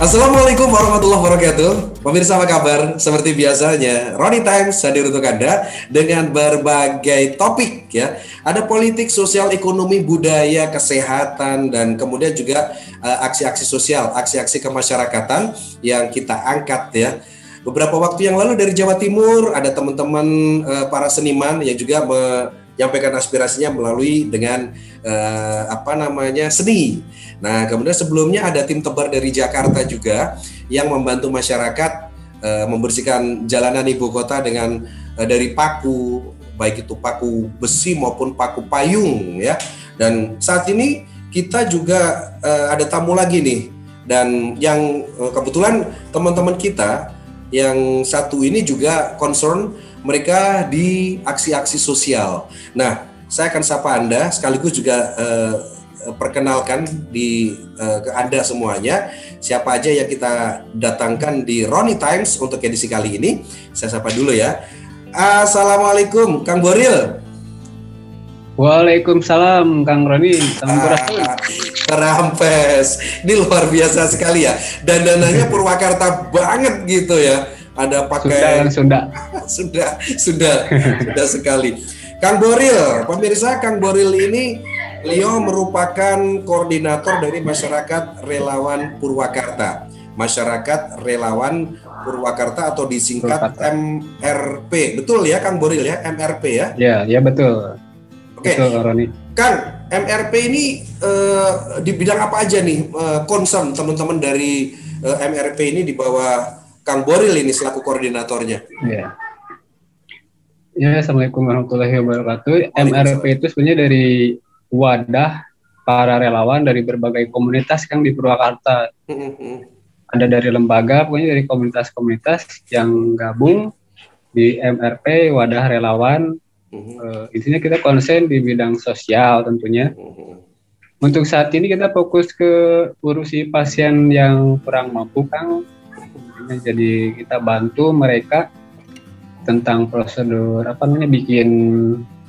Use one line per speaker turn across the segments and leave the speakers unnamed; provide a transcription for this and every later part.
Assalamualaikum warahmatullahi wabarakatuh. Pemirsa apa kabar? Seperti biasanya, Ronnie Times hadir untuk Anda dengan berbagai topik ya. Ada politik, sosial, ekonomi, budaya, kesehatan, dan kemudian juga aksi-aksi sosial, aksi-aksi kemasyarakatan yang kita angkat ya. Beberapa waktu yang lalu dari Jawa Timur ada teman-teman para seniman yang juga menyampaikan aspirasinya melalui dengan seni. Nah, kemudian sebelumnya ada tim tebar dari Jakarta juga yang membantu masyarakat membersihkan jalanan ibu kota dengan dari paku, baik itu paku besi maupun paku payung ya. Dan saat ini kita juga ada tamu lagi nih, dan yang kebetulan teman-teman kita yang satu ini juga concern mereka di aksi-aksi sosial. Nah, saya akan sapa Anda sekaligus juga perkenalkan ke Anda semuanya siapa aja yang kita datangkan di Ronnie Times untuk edisi kali ini. Saya sapa dulu ya. Assalamualaikum Kang Boril.
Waalaikumsalam Kang Roni.
Terampes. Ini luar biasa sekali ya. Dandanannya Purwakarta banget gitu ya. Ada pakai
Sunda.
Sudah sekali. Kang Boril, pemirsa, Kang Boril ini beliau merupakan koordinator dari Masyarakat Relawan Purwakarta. Masyarakat Relawan Purwakarta atau disingkat MRP. Betul ya Kang Boril ya, MRP ya?
Ya betul.
Oke.
Betul, Roni.
Kang, MRP ini di bidang apa aja nih concern teman-teman dari MRP ini di bawah Kang Boril ini selaku koordinatornya?
Ya. Assalamualaikum warahmatullahi wabarakatuh. MRP itu sebenarnya dari wadah para relawan dari berbagai komunitas Kang di Purwakarta. Ada dari lembaga, pokoknya dari komunitas-komunitas yang gabung di MRP, wadah relawan. Intinya kita konsen di bidang sosial tentunya. Untuk saat ini kita fokus ke urusi pasien yang kurang mampu Kang. Jadi kita bantu mereka tentang prosedur bikin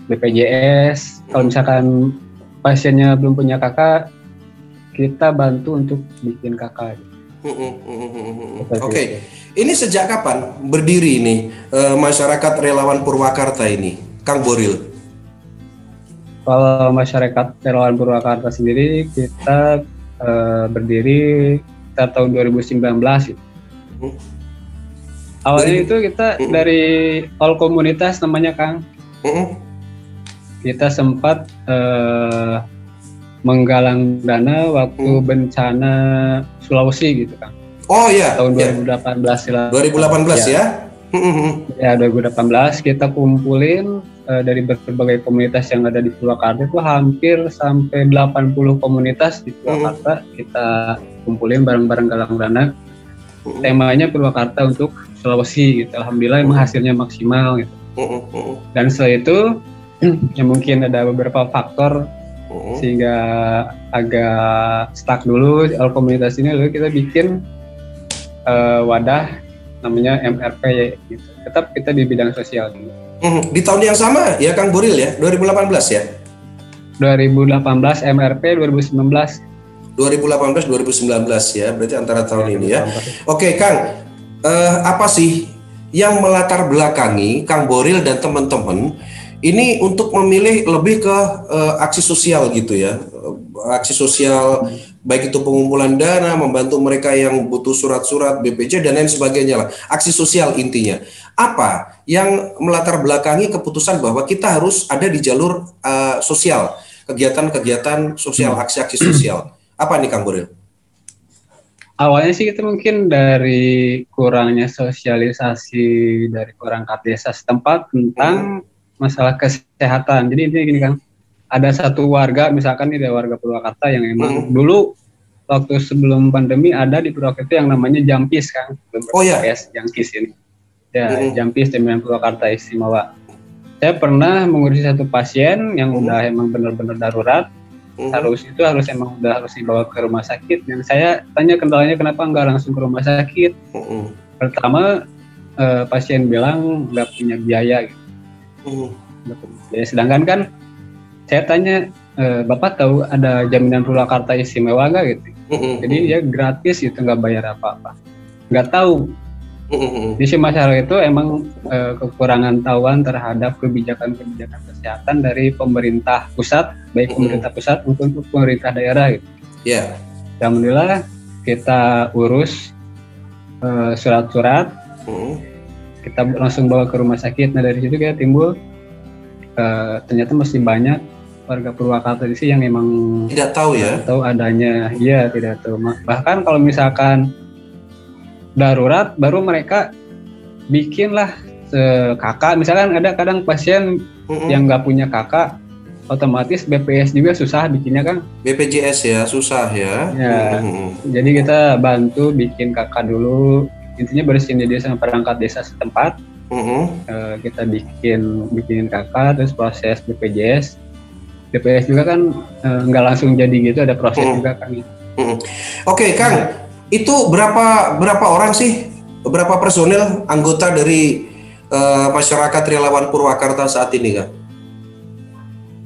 BPJS. Kalau misalkan pasiennya belum punya kakak, kita bantu untuk bikin kakak.
Oke. Ini sejak kapan berdiri ini Masyarakat Relawan Purwakarta ini, Kang Boril?
Kalau Masyarakat Relawan Purwakarta sendiri kita berdiri tahun 2019 gitu. Awalnya itu kita dari all komunitas namanya Kang. Kita sempat menggalang dana waktu bencana Sulawesi gitu Kang.
Oh iya.
Tahun 2018
ya. 2018 ya.
Ya 2018 kita kumpulin dari berbagai komunitas yang ada di Purwakarta itu hampir sampai 80 komunitas di Purwakarta kita kumpulin bareng-bareng galang dana. Temanya Purwakarta untuk Sulawesi gitu. Alhamdulillah emang hasilnya maksimal gitu. Dan setelah itu ya mungkin ada beberapa faktor sehingga agak stuck dulu komunitas ini, lalu kita bikin wadah namanya MRP gitu. Tetap kita di bidang sosial gitu.
Di tahun yang sama ya Kang Boril ya, 2018 ya?
2018 MRP, 2019
2018-2019 ya, berarti antara tahun ini ya. Oke Kang, apa sih yang melatar belakangi Kang Boril dan teman-teman ini untuk memilih lebih ke aksi sosial gitu ya, aksi sosial baik itu pengumpulan dana, membantu mereka yang butuh surat-surat BPJ dan lain sebagainya lah, aksi sosial intinya. Apa yang melatar belakangi keputusan bahwa kita harus ada di jalur sosial, kegiatan-kegiatan sosial, aksi-aksi sosial? Apa nih Kang Boril?
Awalnya sih itu mungkin dari kurangnya sosialisasi dari perangkat desa setempat tentang masalah kesehatan. Jadi intinya gini Kang, ada satu warga, misalkan ini ada warga Purwakarta yang emang dulu waktu sebelum pandemi ada di Purwakarta yang namanya Jampis Kang.
Oh ya,
Jampis ini. Ya, Jampis Jaminan Purwakarta Istimewa. Saya pernah mengurusi satu pasien yang udah emang benar-benar darurat. Harus emang udah harus dibawa ke rumah sakit. Dan saya tanya kendalanya kenapa nggak langsung ke rumah sakit. Pertama pasien bilang nggak punya biaya gitu. Sedangkan kan saya tanya Bapak tahu ada jaminan Purwakarta istimewa nggak gitu? Jadi dia gratis gitu, nggak bayar apa-apa. Nggak tahu. Di si masyarakat itu emang kekurangan tahuan terhadap kebijakan-kebijakan kesehatan dari pemerintah pusat, baik pemerintah pusat maupun pemerintah daerah gitu.
Ya.
Alhamdulillah kita urus surat-surat, kita langsung bawa ke rumah sakit. Nah dari situ kita timbul ternyata masih banyak warga Purwakarta di sini yang memang
tidak tahu ya,
tahu adanya, iya tidak tahu. Bahkan kalau misalkan darurat baru mereka bikinlah kakak, misalkan ada kadang pasien yang nggak punya kakak, otomatis BPS juga susah bikinnya kan,
BPJS ya susah ya.
Jadi kita bantu bikin kakak dulu, intinya bersihin dia sama perangkat desa setempat. Kita bikinin kakak, terus proses BPJS juga kan nggak langsung jadi gitu, ada proses juga kan.
Oke, Kang, itu berapa orang sih, berapa personil anggota dari masyarakat relawan Purwakarta saat ini, Kang?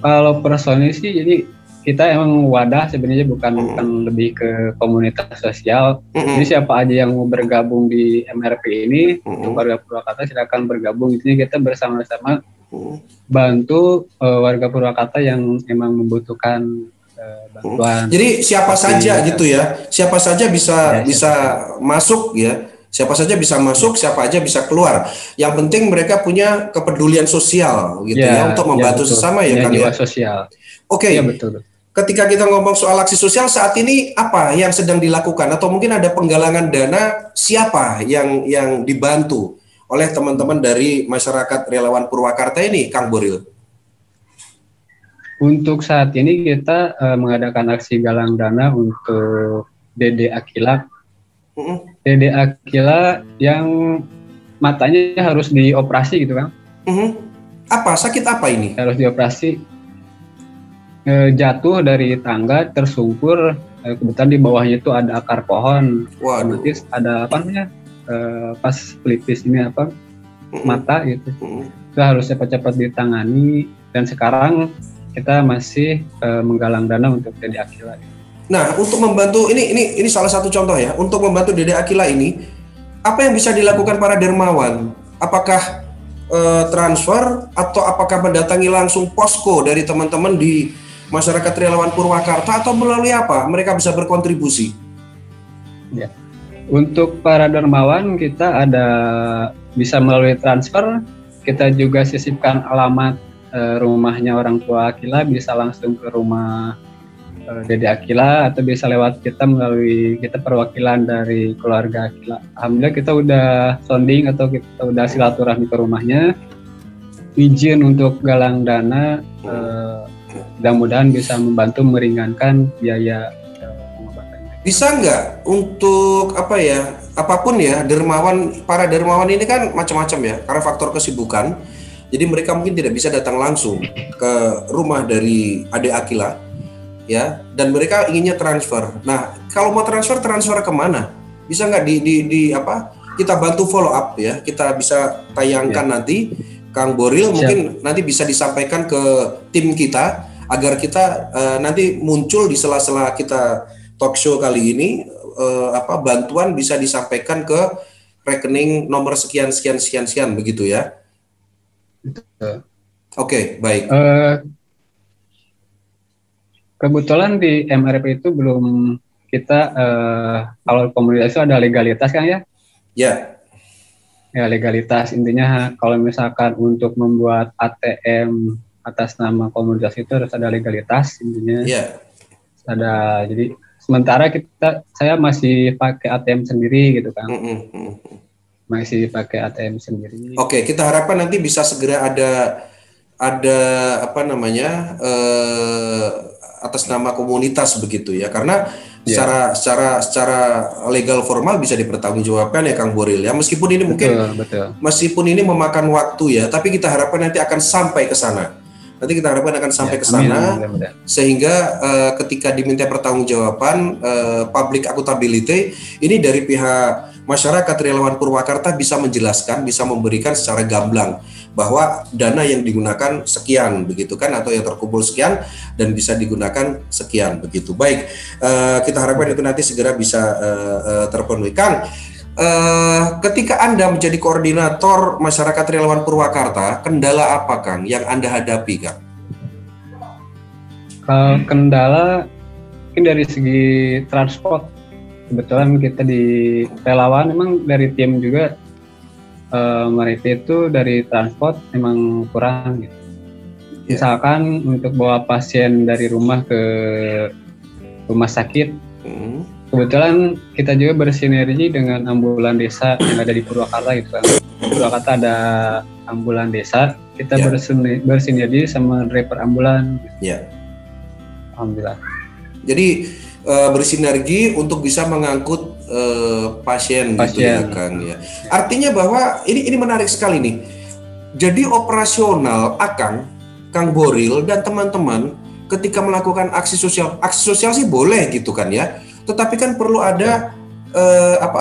Kalau personil sih, jadi kita emang wadah sebenarnya, bukan lebih ke komunitas sosial. Jadi siapa aja yang mau bergabung di MRP ini, untuk warga Purwakarta silakan bergabung. Intinya kita bersama-sama bantu warga Purwakarta yang emang membutuhkan bantuan.
Jadi siapa saja gitu ya, siapa saja bisa masuk ya, siapa saja bisa masuk, siapa aja bisa keluar. Yang penting mereka punya kepedulian sosial gitu ya untuk membantu sesama ya kan ya.
Sosial.
Oke.
Ya, betul.
Ketika kita ngomong soal aksi sosial saat ini, apa yang sedang dilakukan atau mungkin ada penggalangan dana, siapa yang dibantu oleh teman-teman dari masyarakat relawan Purwakarta ini, Kang Boril?
Untuk saat ini kita mengadakan aksi galang dana untuk Dede Akila. Dede Akila yang matanya harus dioperasi gitu kan.
Apa? Sakit apa ini?
Harus dioperasi. Jatuh dari tangga, tersungkur, kebetulan di bawahnya itu ada akar pohon. Otomatis ada apa namanya? Pas pelipis ini mata gitu. Itu harus cepat-cepat ditangani, dan sekarang kita masih menggalang dana untuk Dede Akila.
Nah, untuk membantu ini salah satu contoh ya. Untuk membantu Dede Akila ini, apa yang bisa dilakukan para dermawan? Apakah transfer atau apakah mendatangi langsung posko dari teman-teman di masyarakat relawan Purwakarta, atau melalui apa mereka bisa berkontribusi?
Ya. Untuk para dermawan kita bisa melalui transfer. Kita juga sisipkan alamat rumahnya orang tua Akila, bisa langsung ke rumah Dede Akila, atau bisa lewat kita melalui kita perwakilan dari keluarga Akila. Alhamdulillah kita udah sounding atau kita udah silaturahmi ke rumahnya, izin untuk galang dana, mudah-mudahan bisa membantu meringankan biaya pengobatan.
Bisa nggak untuk apapun ya, para dermawan ini kan macam-macam ya, karena faktor kesibukan. Jadi mereka mungkin tidak bisa datang langsung ke rumah dari Ade Akila, ya, dan mereka inginnya transfer. Nah, kalau mau transfer kemana? Bisa nggak kita bantu follow up ya? Kita bisa tayangkan nanti, Kang Boril mungkin nanti bisa disampaikan ke tim kita agar kita nanti muncul di sela-sela kita talk show kali ini, bantuan bisa disampaikan ke rekening nomor sekian begitu ya. Oke, baik.
Kebetulan di MRP itu belum kita kalau komunitas itu ada legalitas kan ya? Ya, legalitas intinya kalau misalkan untuk membuat ATM atas nama komunitas itu harus ada legalitas intinya. Ada, jadi sementara saya masih pakai ATM sendiri gitu kan. Masih pakai ATM sendiri.
Oke, kita harapkan nanti bisa segera ada atas nama komunitas begitu ya, karena secara legal formal bisa dipertanggungjawabkan ya Kang Boril ya, meskipun ini meskipun ini memakan waktu ya, tapi kita harapkan nanti akan sampai ke sana. Sehingga ketika diminta pertanggungjawaban, public accountability ini dari pihak masyarakat relawan Purwakarta bisa menjelaskan, bisa memberikan secara gamblang bahwa dana yang digunakan sekian begitu kan, atau yang terkumpul sekian dan bisa digunakan sekian begitu. Baik, kita harapkan itu nanti segera bisa terpenuhi. Kang, ketika Anda menjadi koordinator masyarakat relawan Purwakarta, kendala apa Kang yang Anda hadapi Kang?
Kendala mungkin dari segi transport. Kebetulan kita di relawan memang dari tim juga mereka itu dari transport memang kurang gitu. Misalkan untuk bawa pasien dari rumah ke rumah sakit, kebetulan kita juga bersinergi dengan ambulan desa yang ada di Purwakarta gitu kan. Purwakarta ada ambulan desa, kita bersinergi sama driver ambulan. Alhamdulillah.
Jadi bersinergi untuk bisa mengangkut pasien gitu ya Kang ya. Artinya bahwa ini menarik sekali nih. Jadi operasional Kang Boril dan teman-teman ketika melakukan aksi sosial sih boleh gitu kan ya. Tetapi kan perlu ada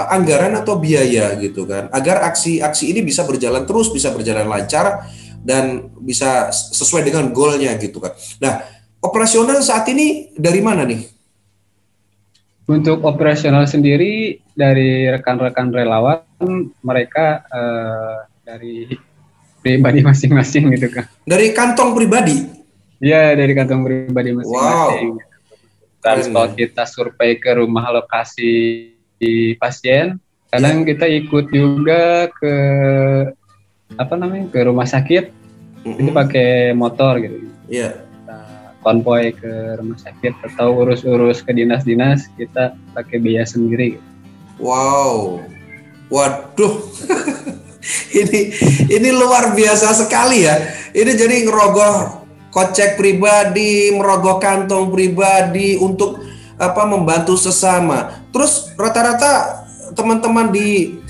anggaran atau biaya gitu kan, agar aksi ini bisa berjalan terus, bisa berjalan lancar dan bisa sesuai dengan goalnya gitu kan. Nah, operasional saat ini dari mana nih?
Untuk operasional sendiri dari rekan-rekan relawan, mereka dari pribadi masing-masing gitu kan.
Dari kantong pribadi?
Iya, dari kantong pribadi masing-masing. Wow. Transport kita survei ke rumah lokasi pasien. Kadang kita ikut juga ke ke rumah sakit. Itu pakai motor gitu.
Iya.
Konvoy ke rumah sakit atau urus-urus ke dinas-dinas, kita pakai biaya sendiri.
Wow, waduh, ini luar biasa sekali ya. Ini jadi ngerogoh kocek pribadi, merogoh kantong pribadi untuk membantu sesama. Terus rata-rata teman-teman di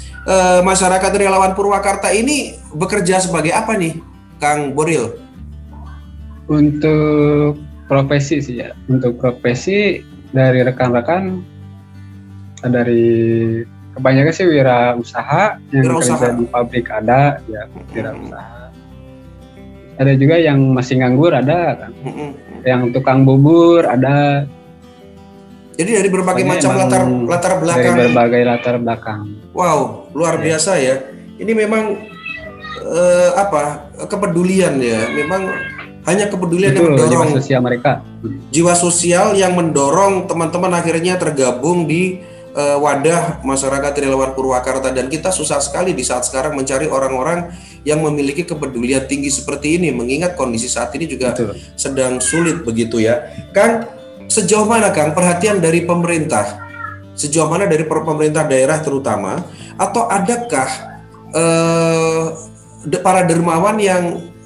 masyarakat relawan Purwakarta ini bekerja sebagai apa nih, Kang Boril?
Untuk profesi sih ya, untuk profesi dari rekan-rekan dari kebanyakan sih wirausaha yang kerja di pabrik ada ya, wirausaha. Ada juga yang masih nganggur ada kan, yang tukang bubur ada.
Jadi dari berbagai macam latar belakang.
Dari berbagai latar belakang.
Wow, luar biasa ya. Ini memang kepedulian ya, memang. Hanya kepedulian yang mendorong
jiwa sosial mereka.
Jiwa sosial yang mendorong teman-teman akhirnya tergabung di wadah masyarakat relawan Purwakarta, dan kita susah sekali di saat sekarang mencari orang-orang yang memiliki kepedulian tinggi seperti ini, mengingat kondisi saat ini juga sedang sulit begitu ya. Kang, sejauh mana Kang perhatian dari pemerintah? Sejauh mana dari pemerintah daerah terutama, atau adakah para dermawan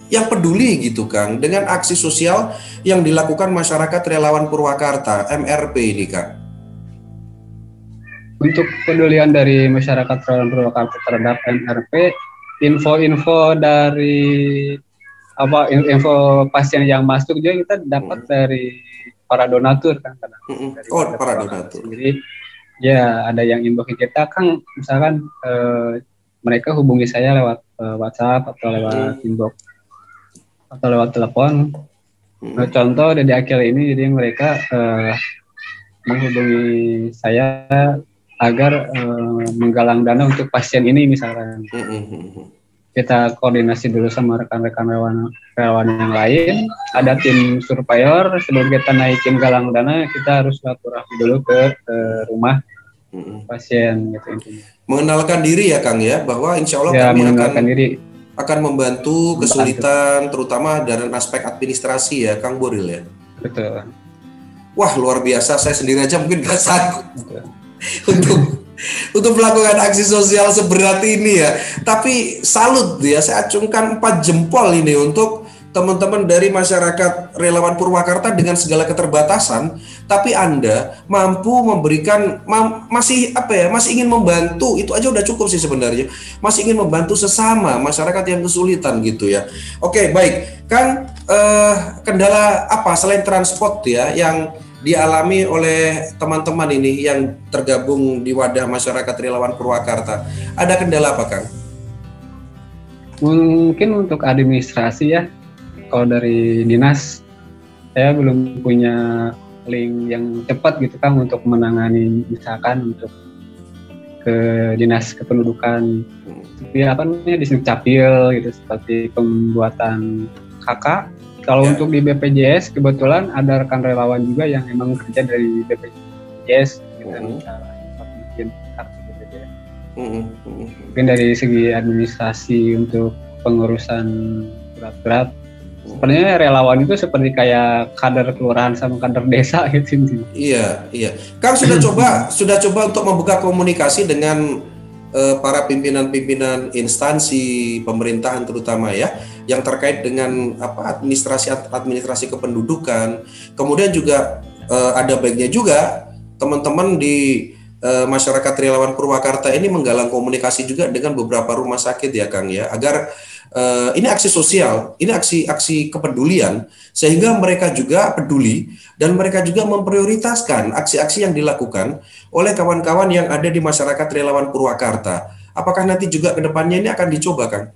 yang peduli gitu Kang dengan aksi sosial yang dilakukan masyarakat relawan Purwakarta MRP ini Kang?
Untuk pedulian dari masyarakat relawan Purwakarta terhadap MRP, info-info dari info pasien yang masuk juga kita dapat dari para donatur kan kadang.
Para donatur.
Jadi ya ada yang inbox kita Kang, misalkan mereka hubungi saya lewat WhatsApp atau lewat inbox atau lewat telepon. Contoh dari akhir ini, jadi mereka menghubungi saya agar menggalang dana untuk pasien ini misalkan. Kita koordinasi dulu sama rekan-rekan relawan yang lain. Ada tim surveyor, sebelum kita naikin galang dana, kita harus silaturahmi dulu ke rumah pasien gitu intinya.
Mengenalkan diri ya Kang ya, bahwa insya Allah kami akan membantu kesulitan terutama dari aspek administrasi ya Kang Boril ya.
Betul.
Wah, luar biasa, saya sendiri aja mungkin gak sanggup untuk melakukan aksi sosial seberat ini ya. Tapi salut ya, saya acungkan 4 jempol ini untuk teman-teman dari masyarakat relawan Purwakarta dengan segala keterbatasan, tapi Anda mampu memberikan masih ingin membantu. Itu aja udah cukup sih sebenarnya. Masih ingin membantu sesama masyarakat yang kesulitan gitu ya. Oke, baik. Kang, kendala apa selain transport ya yang dialami oleh teman-teman ini yang tergabung di wadah masyarakat relawan Purwakarta? Ada kendala apa, Kang?
Mungkin untuk administrasi ya, kalau dari dinas saya belum punya link yang cepat gitu kan untuk menangani misalkan untuk ke dinas kependudukan, ya apa namanya di Capil gitu, seperti pembuatan KK. Kalau untuk di BPJS kebetulan ada rekan relawan juga yang emang kerja dari BPJS gitu, bikin kartu BPJS. Mungkin dari segi administrasi untuk pengurusan surat-surat, sebenarnya relawan itu seperti kayak kader kelurahan sama kader desa gitu.
Iya. Kang sudah coba untuk membuka komunikasi dengan para pimpinan-pimpinan instansi pemerintahan terutama ya, yang terkait dengan administrasi kependudukan. Kemudian juga ada baiknya juga teman-teman di masyarakat relawan Purwakarta ini menggalang komunikasi juga dengan beberapa rumah sakit ya Kang ya, agar ini aksi sosial, ini aksi kepedulian, sehingga mereka juga peduli dan mereka juga memprioritaskan aksi-aksi yang dilakukan oleh kawan-kawan yang ada di masyarakat relawan Purwakarta. Apakah nanti juga ke depannya ini akan dicoba, Kang?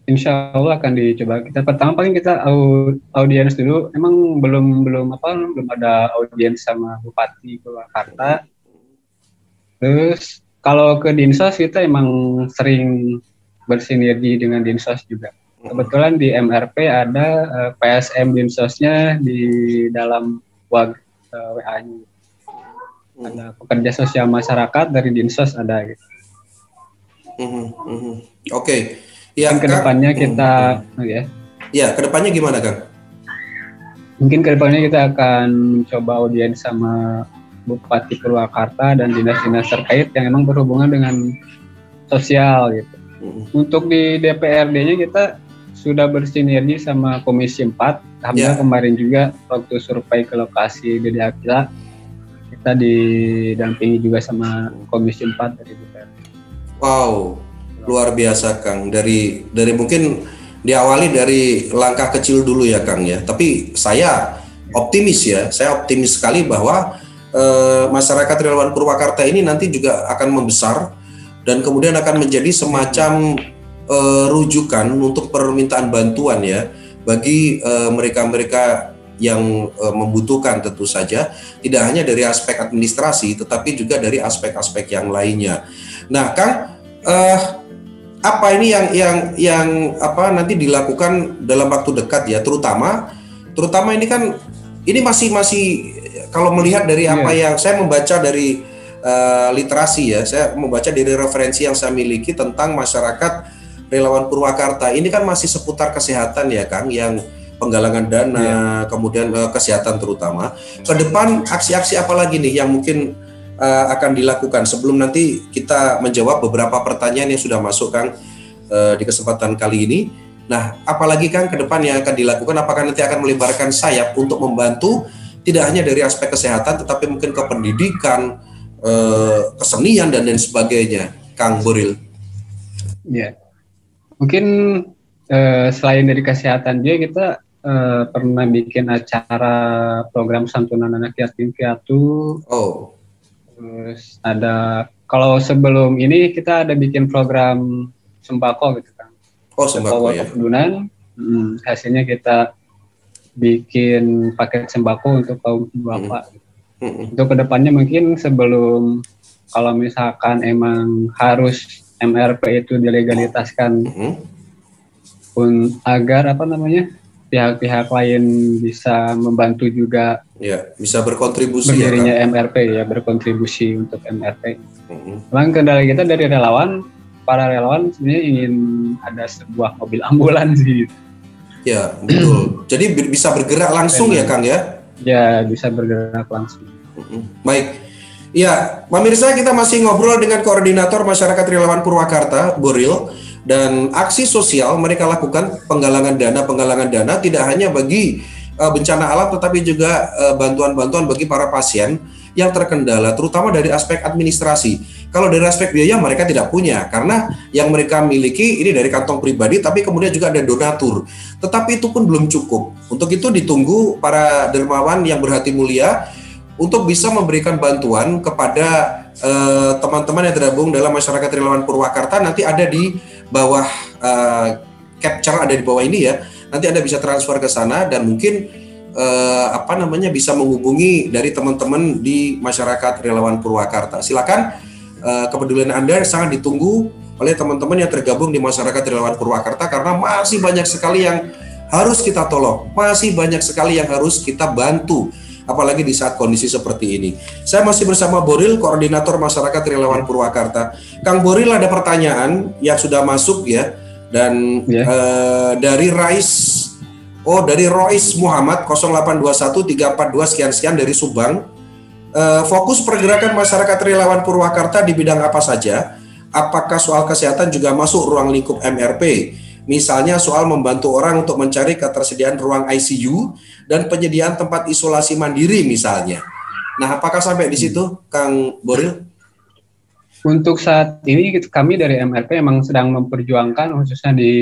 Insya Allah akan dicoba. Kita pertama paling kita audiens dulu. Emang belum ada audiens sama Bupati Purwakarta. Terus kalau ke Dinsos kita emang sering bersinergi dengan Dinsos juga. Kebetulan di MRP ada PSM Dinsosnya di dalam WA-nya. Ada pekerja sosial masyarakat dari Dinsos ada gitu.
Oke. Ya,
kedepannya kita
Ya, kedepannya gimana, Kang?
Mungkin kedepannya kita akan mencoba audiens sama Bupati Purwakarta dan dinas-dinas terkait yang memang berhubungan dengan sosial gitu. Untuk di DPRD-nya kita sudah bersinergi sama Komisi 4. Alhamdulillah kemarin juga waktu survei ke lokasi DDA kita didampingi juga sama Komisi 4 dari DPRD.
Wow, luar biasa Kang. Dari mungkin diawali dari langkah kecil dulu ya Kang ya. Tapi saya optimis sekali bahwa masyarakat relawan Purwakarta ini nanti juga akan membesar dan kemudian akan menjadi semacam rujukan untuk permintaan bantuan ya bagi mereka-mereka yang membutuhkan, tentu saja tidak hanya dari aspek administrasi tetapi juga dari aspek-aspek yang lainnya. Nah, Kang, apa ini yang nanti dilakukan dalam waktu dekat ya, terutama ini kan ini masih kalau melihat dari apa yang saya membaca dari literasi ya, saya membaca dari referensi yang saya miliki tentang masyarakat relawan Purwakarta ini kan masih seputar kesehatan ya Kang, yang penggalangan dana, kemudian kesehatan terutama. Ke depan aksi-aksi apa lagi nih yang mungkin akan dilakukan sebelum nanti kita menjawab beberapa pertanyaan yang sudah masuk Kang di kesempatan kali ini. Nah, apalagi Kang ke depan yang akan dilakukan, apakah nanti akan melebarkan sayap untuk membantu tidak hanya dari aspek kesehatan tetapi mungkin ke pendidikan, kesenian dan lain sebagainya, Kang Boril?
Ya, mungkin selain dari kesehatan dia kita pernah bikin acara program santunan anak yatim piatu. Terus ada, kalau sebelum ini kita ada bikin program sembako gitu kan.
Sembako ya.
Kepedulian. Hasilnya kita bikin paket sembako untuk kaum bapak. Untuk kedepannya mungkin sebelum, kalau misalkan emang harus MRP itu dilegalitaskan, agar pihak-pihak lain bisa membantu juga,
bisa berkontribusi
berdirinya MRP ya, berkontribusi untuk MRP. Memang kendala kita dari para relawan sebenarnya ingin ada sebuah mobil ambulans gitu.
Ya, betul. Jadi bisa bergerak langsung ya Kang ya?
Ya, bisa bergerak langsung.
Baik. Ya, pemirsa, kita masih ngobrol dengan Koordinator Masyarakat Relawan Purwakarta, Boril. Dan aksi sosial mereka lakukan penggalangan dana tidak hanya bagi bencana alam tetapi juga bantuan-bantuan bagi para pasien yang terkendala terutama dari aspek administrasi. Kalau dari aspek biaya mereka tidak punya karena yang mereka miliki ini dari kantong pribadi, tapi kemudian juga ada donatur. Tetapi itu pun belum cukup. Untuk itu ditunggu para dermawan yang berhati mulia untuk bisa memberikan bantuan kepada teman-teman yang tergabung dalam masyarakat relawan Purwakarta. Nanti ada di bawah capture ada di bawah ini ya. Nanti Anda bisa transfer ke sana dan mungkin bisa menghubungi dari teman-teman di masyarakat relawan Purwakarta. Silakan, kepedulian Anda sangat ditunggu oleh teman-teman yang tergabung di masyarakat relawan Purwakarta karena masih banyak sekali yang harus kita tolong, masih banyak sekali yang harus kita bantu, apalagi di saat kondisi seperti ini. Saya masih bersama Boril, koordinator masyarakat relawan Purwakarta. Kang Boril, ada pertanyaan yang sudah masuk ya, dan dari Rois Muhammad 0821 342 sekian dari Subang. Fokus pergerakan masyarakat relawan Purwakarta di bidang apa saja? Apakah soal kesehatan juga masuk ruang lingkup MRP? Misalnya soal membantu orang untuk mencari ketersediaan ruang ICU dan penyediaan tempat isolasi mandiri misalnya. Nah, apakah sampai di situ, Kang Boril?
Untuk saat ini kami dari MRP memang sedang memperjuangkan khususnya di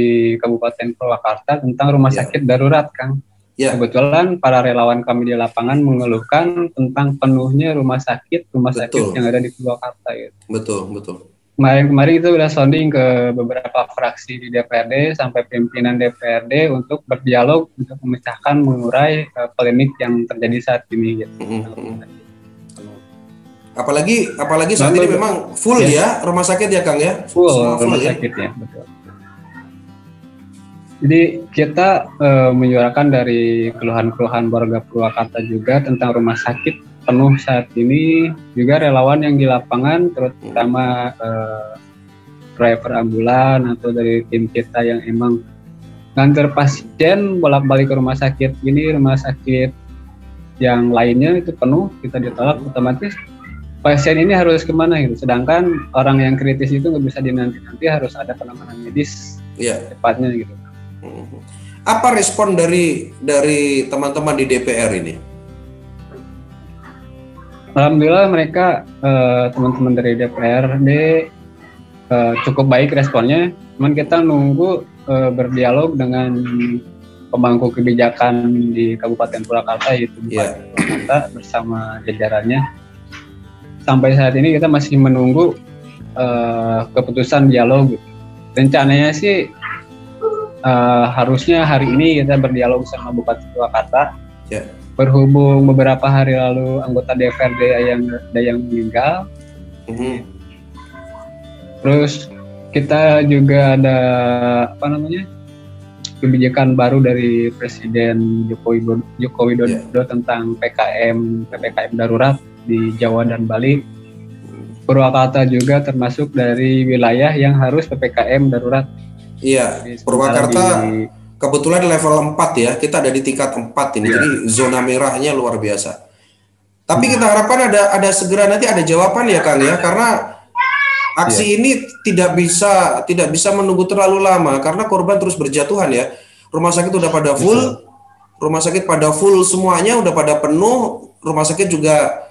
Kabupaten Purwakarta tentang rumah sakit darurat, Kang. Kebetulan para relawan kami di lapangan mengeluhkan tentang penuhnya rumah sakit yang ada di Purwakarta. Gitu.
Betul.
Kemarin itu udah sounding ke beberapa fraksi di DPRD sampai pimpinan DPRD untuk berdialog untuk memecahkan, mengurai polemik yang terjadi saat ini. Gitu.
Apalagi saat ini memang full ya rumah sakit ya, Kang ya?
Full rumah sakit ya, betul. Jadi kita menyuarakan dari keluhan-keluhan warga Purwakarta juga tentang rumah sakit penuh saat ini, juga relawan yang di lapangan, terutama driver ambulan atau dari tim kita yang emang nganter pasien bolak-balik ke rumah sakit ini, rumah sakit yang lainnya itu penuh, kita ditolak, otomatis pasien ini harus kemana gitu. Sedangkan orang yang kritis itu nggak bisa dinanti-nanti, harus ada penanganan medis cepatnya gitu.
Apa respon dari teman-teman di DPR ini?
Alhamdulillah mereka teman-teman dari DPRD cukup baik responnya. Cuman kita nunggu berdialog dengan pemangku kebijakan di Kabupaten Purwakarta, yaitu Bupati Purwakarta bersama jajarannya. Sampai saat ini kita masih menunggu keputusan dialog. Rencananya sih harusnya hari ini kita berdialog sama Bupati Purwakarta. Berhubung beberapa hari lalu anggota DPRD ada yang meninggal. Terus kita juga ada kebijakan baru dari Presiden Joko Widodo tentang PPKM darurat di Jawa dan Bali. Purwakarta juga termasuk dari wilayah yang harus PPKM darurat.
Iya, Purwakarta kebetulan level 4 ya, kita ada di tingkat 4 ini, jadi zona merahnya luar biasa. Tapi kita harapkan ada segera nanti ada jawaban ya, Kang ya, karena aksi ini tidak bisa menunggu terlalu lama karena korban terus berjatuhan ya. Rumah sakit udah pada full, semuanya udah pada penuh. Rumah sakit juga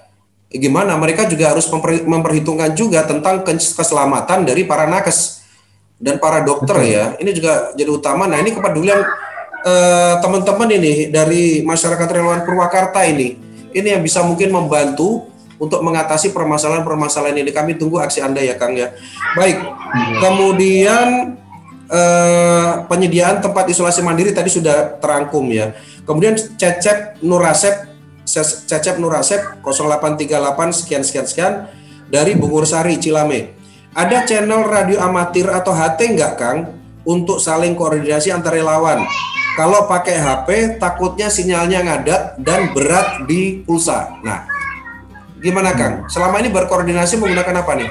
gimana? Mereka juga harus memperhitungkan juga tentang keselamatan dari para nakes dan para dokter ya. Ini juga jadi utama. Nah, ini kepedulian teman-teman ini dari masyarakat relawan Purwakarta ini yang bisa mungkin membantu untuk mengatasi permasalahan-permasalahan ini. Kami tunggu aksi Anda ya, Kang ya. Baik. Kemudian penyediaan tempat isolasi mandiri tadi sudah terangkum ya. Kemudian Cecep Nurasep 0838 sekian dari Bungursari Cilame. Ada channel radio amatir atau HT nggak, Kang, untuk saling koordinasi antar relawan? Kalau pakai HP takutnya sinyalnya ngadat dan berat di pulsa. Nah, gimana, Kang? Selama ini berkoordinasi menggunakan apa nih?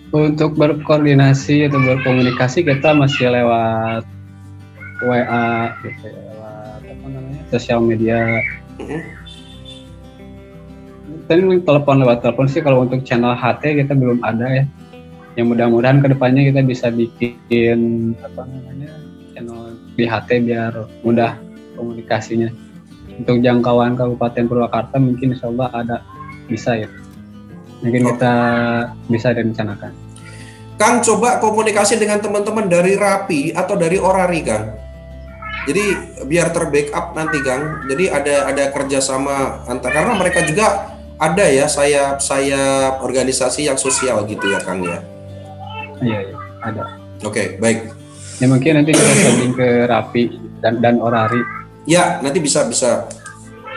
Untuk berkoordinasi atau berkomunikasi kita masih lewat WA, gitu, lewat sosial media. Tadi lewat telepon sih, kalau untuk channel HT kita belum ada ya. Yang mudah-mudahan kedepannya kita bisa bikin channel di HT biar mudah komunikasinya. Untuk jangkauan Kabupaten Purwakarta mungkin insya Allah bisa ya. Mungkin kita bisa rencanakan.
Kang, coba komunikasi dengan teman-teman dari RAPI atau dari Orari, Kang. Jadi biar terbackup nanti, Kang. Jadi ada kerjasama karena mereka juga ada ya sayap organisasi yang sosial gitu ya, Kang ya.
Iya. ada.
Oke, baik.
Ya mungkin nanti kita sambung ke Rapi dan Orari.
Ya, nanti bisa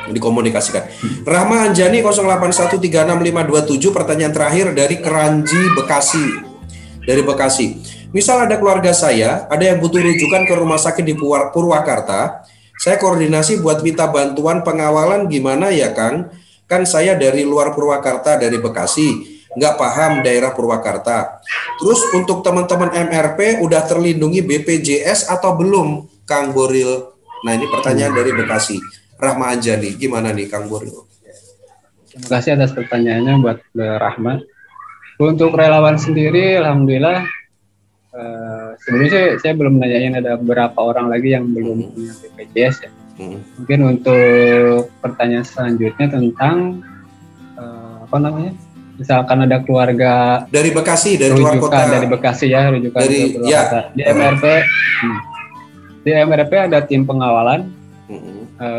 dikomunikasikan. Rahma Anjani 08136527, pertanyaan terakhir dari Keranji, Bekasi. Dari Bekasi. Misal ada keluarga saya, ada yang butuh rujukan ke rumah sakit di Purwakarta, saya koordinasi buat minta bantuan pengawalan gimana ya Kang? Kan saya dari luar Purwakarta, dari Bekasi, nggak paham daerah Purwakarta. Terus untuk teman-teman MRP udah terlindungi BPJS atau belum, Kang Boril? Nah ini pertanyaan dari Bekasi. Rahma Anjani, gimana nih Kang Boril?
Terima kasih atas pertanyaannya buat Rahma. Untuk relawan sendiri, alhamdulillah sebelumnya saya belum nanyain ada berapa orang lagi yang belum punya BPJS ya. Mungkin untuk pertanyaan selanjutnya tentang misalkan ada keluarga
dari Bekasi, dari luar kota,
dari Bekasi ya, rujukan
dari
ya. Di MRP, di MRP ada tim pengawalan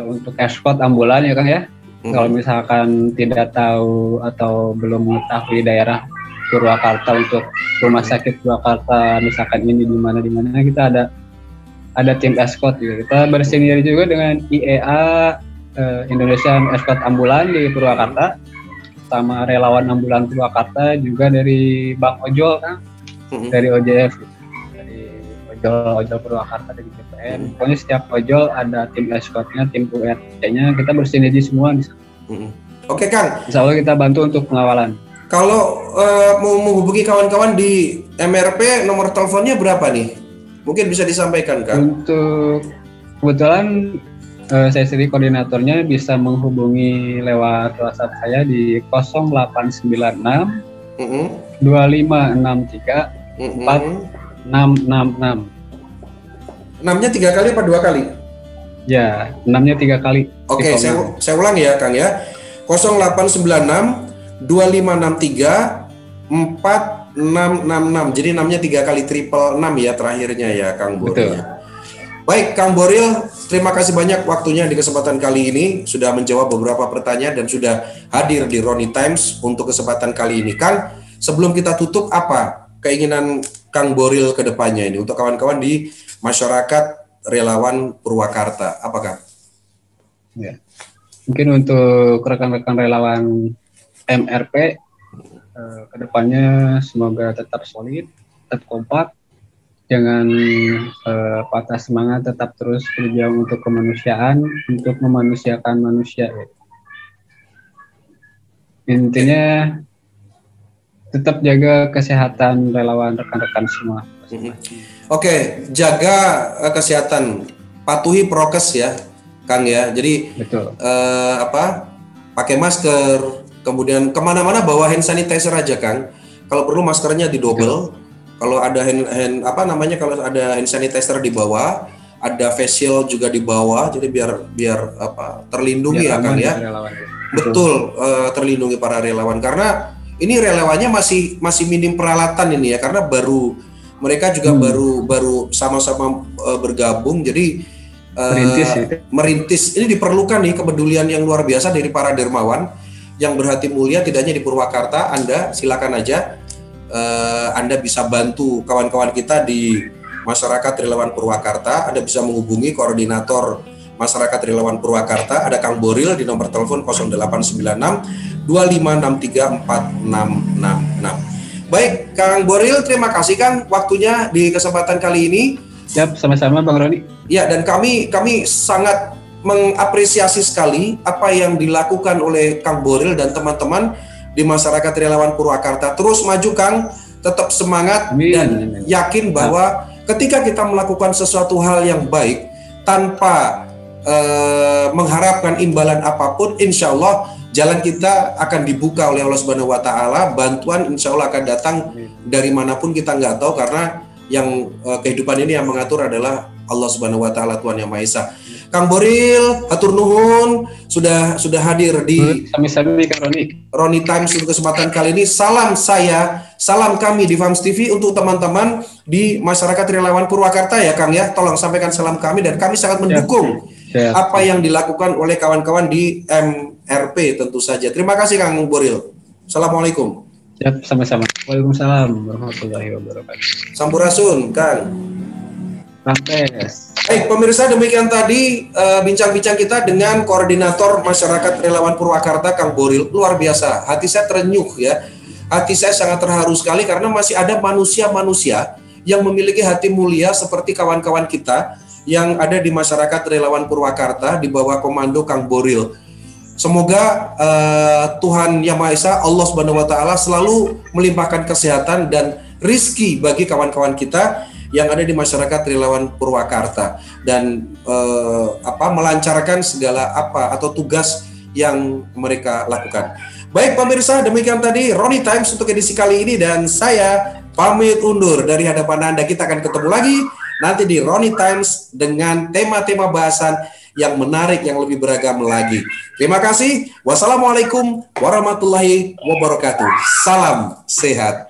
untuk escort ambulan ya Kang ya. Kalau misalkan tidak tahu atau belum mengetahui daerah Purwakarta untuk rumah sakit Purwakarta misalkan ini di mana kita ada tim escort gitu. Kita bersinergi juga dengan IEA Indonesian Escort Ambulan di Purwakarta sama relawan ambulan Purwakarta juga dari Bang Ojol kan, dari OJF, dari ojol Purwakarta dari BPN. Pokoknya setiap ojol ada tim escortnya, tim URT-nya, kita bersinergi semua di sana.
Oke Kang.
Insya Allah kita bantu untuk pengawalan.
Kalau mau menghubungi kawan-kawan di MRP, nomor teleponnya berapa nih? Mungkin bisa disampaikan Kang.
Untuk kebetulan saya sendiri koordinatornya bisa menghubungi lewat WhatsApp saya di 0896 2563 4666. 6-nya 3 kali apa 2 kali? Ya, 6-nya 3 kali.
Oke, saya ulang ya Kang ya. 0896 2563 4666. Jadi 6-nya 3 kali, triple 6 ya terakhirnya ya Kang Boril.
Betul.
Baik Kang Boril, terima kasih banyak waktunya di kesempatan kali ini, sudah menjawab beberapa pertanyaan dan sudah hadir di Roni Times untuk kesempatan kali ini. Kang, sebelum kita tutup, apa keinginan Kang Boril ke depannya ini untuk kawan-kawan di masyarakat relawan Purwakarta? Apakah?
Ya. Mungkin untuk rekan-rekan relawan MRP kedepannya semoga tetap solid, tetap kompak, jangan patah semangat, tetap terus berjuang untuk kemanusiaan, untuk memanusiakan manusia. Intinya tetap jaga kesehatan relawan rekan-rekan semua.
Oke, jaga kesehatan, patuhi prokes ya Kang ya. Jadi
betul.
Pakai masker. Kemudian kemana-mana bawa hand sanitizer aja Kang. Kalau perlu maskernya didobel. Kalau ada kalau ada hand sanitizer di bawah, ada face shield juga di bawah. Jadi biar terlindungi ya Kang ya. Betul, terlindungi para relawan karena ini relawannya masih minim peralatan ini ya karena mereka juga baru sama-sama bergabung. Jadi merintis ini diperlukan nih kepedulian yang luar biasa dari para dermawan yang berhati mulia, tidak hanya di Purwakarta. Anda silakan aja, Anda bisa bantu kawan-kawan kita di masyarakat relawan Purwakarta. Anda bisa menghubungi koordinator masyarakat relawan Purwakarta, ada Kang Boril di nomor telepon 0896 2563 4666. Baik, Kang Boril, terima kasih Kang waktunya di kesempatan kali ini.
Siap, sama-sama Bang Roni.
Ya, dan kami sangat mengapresiasi sekali apa yang dilakukan oleh Kang Boril dan teman-teman di masyarakat relawan Purwakarta. Terus maju Kang, tetap semangat dan yakin bahwa ketika kita melakukan sesuatu hal yang baik tanpa mengharapkan imbalan apapun, insya Allah jalan kita akan dibuka oleh Allah Subhanahu Wa Taala. Bantuan insya Allah akan datang dari manapun kita nggak tahu karena yang kehidupan ini yang mengatur adalah Allah Subhanahu Wa Taala, Tuhan Yang Maha Esa. Kang Boril, hatur nuhun sudah hadir di
Sami-sami Kang
Roni Times untuk kesempatan kali ini. Salam kami di FAMS TV untuk teman-teman di masyarakat relawan Purwakarta ya Kang ya. Tolong sampaikan salam kami dan kami sangat mendukung apa yang dilakukan oleh kawan-kawan di MRP tentu saja. Terima kasih Kang Boril. Assalamualaikum.
Siap, sama-sama. Waalaikumsalam warahmatullahi wabarakatuh.
Sampurasun, Kang.
Rampes.
Baik, pemirsa, demikian tadi bincang-bincang kita dengan Koordinator Masyarakat Relawan Purwakarta, Kang Boril. Luar biasa, hati saya terenyuh ya. Hati saya sangat terharu sekali karena masih ada manusia-manusia yang memiliki hati mulia seperti kawan-kawan kita yang ada di Masyarakat Relawan Purwakarta di bawah komando Kang Boril. Semoga Tuhan Yang Maha Esa, Allah Subhanahu wa Ta'ala, selalu melimpahkan kesehatan dan rizki bagi kawan-kawan kita yang ada di Masyarakat Relawan Purwakarta dan melancarkan segala atau tugas yang mereka lakukan. Baik pemirsa, demikian tadi Roni Times untuk edisi kali ini, dan saya pamit undur dari hadapan Anda. Kita akan ketemu lagi nanti di Roni Times dengan tema-tema bahasan yang menarik, yang lebih beragam lagi. Terima kasih. Wassalamualaikum warahmatullahi wabarakatuh. Salam sehat.